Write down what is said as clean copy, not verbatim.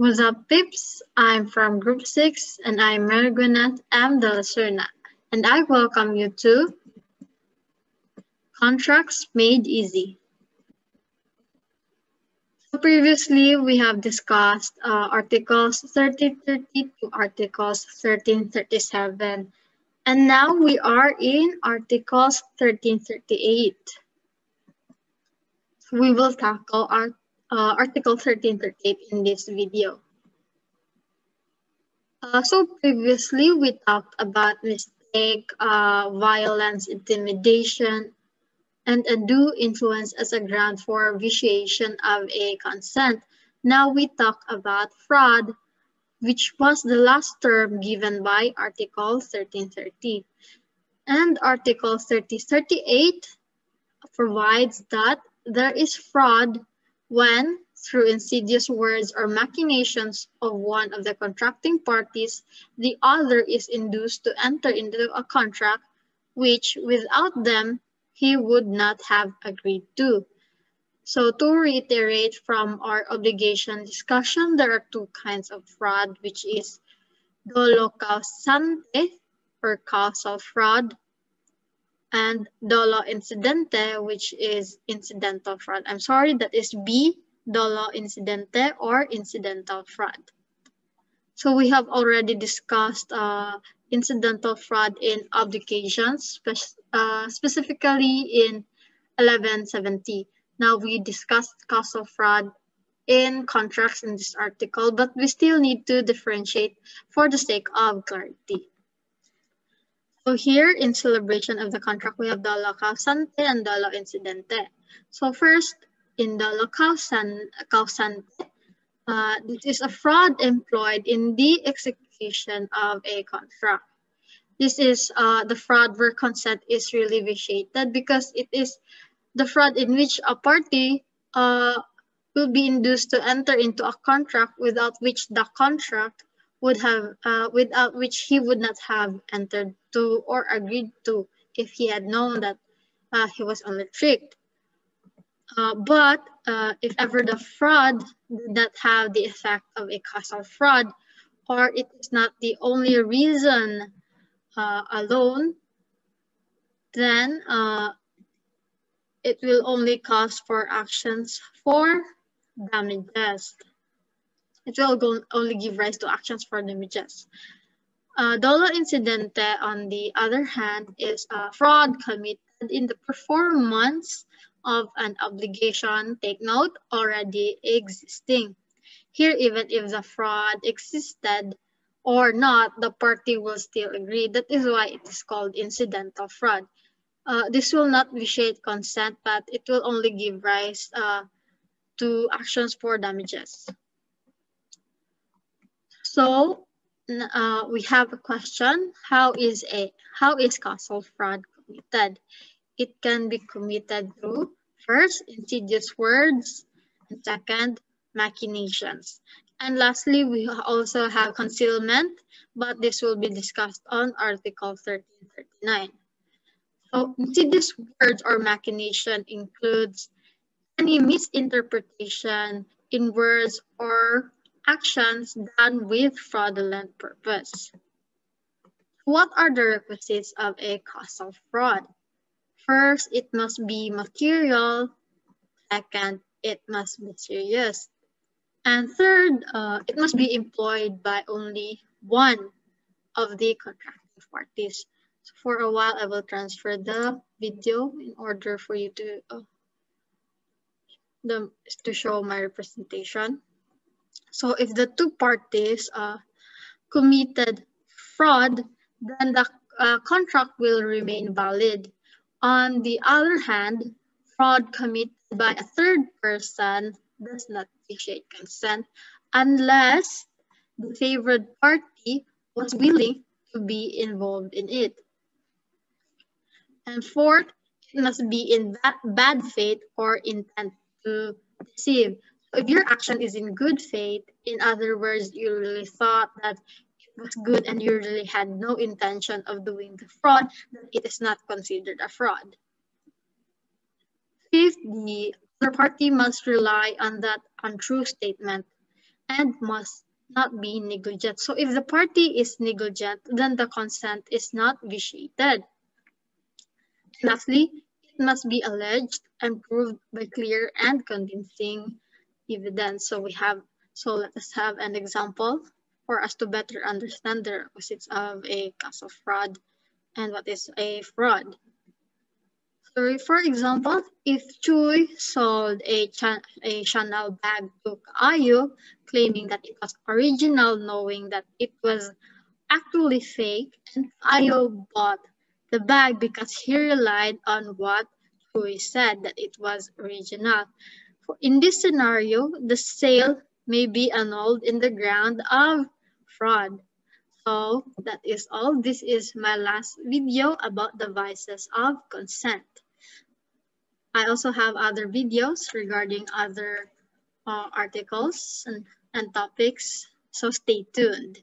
What's up, peeps? I'm from Group 6 and I'm Mariguenat M. De La Serna, and I welcome you to Contracts Made Easy. So previously, we have discussed Articles 1330 to Articles 1337, and now we are in Articles 1338. We will tackle Article 1338 in this video. So previously, we talked about mistake, violence, intimidation, and undue influence as a ground for vitiation of a consent. Now we talk about fraud, which was the last term given by Article 1330. And Article 1338 provides that there is fraud when, through insidious words or machinations of one of the contracting parties, the other is induced to enter into a contract which, without them, he would not have agreed to. So to reiterate from our obligation discussion, there are two kinds of fraud, which is dolo causante, or causal fraud, and dolo incidente, which is incidental fraud. I'm sorry, that is B, dolo incidente, or incidental fraud. So we have already discussed incidental fraud in obligations, specifically in 1170. Now we discussed causal fraud in contracts in this article, but we still need to differentiate for the sake of clarity. So here in celebration of the contract, we have dolo causante and dolo incidente. So first, in dolo causante, this is a fraud employed in the execution of a contract. This is the fraud where consent is really vitiated because it is the fraud in which a party will be induced to enter into a contract without which the contract would have, without which he would not have entered to or agreed to if he had known that he was only tricked. But if ever the fraud did not have the effect of a causal fraud, or it is not the only reason alone, then it will only cause for actions for damages. It will only give rise to actions for damages. Dolo incidente, on the other hand, is a fraud committed in the performance of an obligation, take note, already existing. Here, even if the fraud existed or not, the party will still agree. That is why it is called incidental fraud. This will not vitiate consent, but it will only give rise to actions for damages. So we have a question: how is causal fraud committed? It can be committed through, first, insidious words, and second, machinations. And lastly, we also have concealment, but this will be discussed on Article 1339. So insidious words or machination includes any misinterpretation in words or actions done with fraudulent purpose. What are the requisites of a causal fraud? First, it must be material. Second, it must be serious. And third, it must be employed by only one of the contracting parties. So for a while, I will transfer the video in order for you to show my representation. So if the two parties committed fraud, then the contract will remain valid. On the other hand, fraud committed by a third person does not vitiate consent unless the favored party was willing to be involved in it. And fourth, it must be in bad faith or intent to deceive. So if your action is in good faith, in other words, you really thought that it was good and you really had no intention of doing the fraud, then it is not considered a fraud. Fifth, the other party must rely on that untrue statement. and must not be negligent. So if the party is negligent, then the consent is not vitiated. Lastly, it must be alleged and proved by clear and convincing evidence. So let us have an example for us to better understand the requisites of a case of fraud and what is a fraud. So for example, if Chui sold a Chanel bag to Ayu, claiming that it was original, knowing that it was actually fake, and Ayu bought the bag because he relied on what Chui said that it was original. In this scenario, the sale may be annulled in the ground of fraud. So that is all. This is my last video about the vices of consent. I also have other videos regarding other articles and topics, so stay tuned.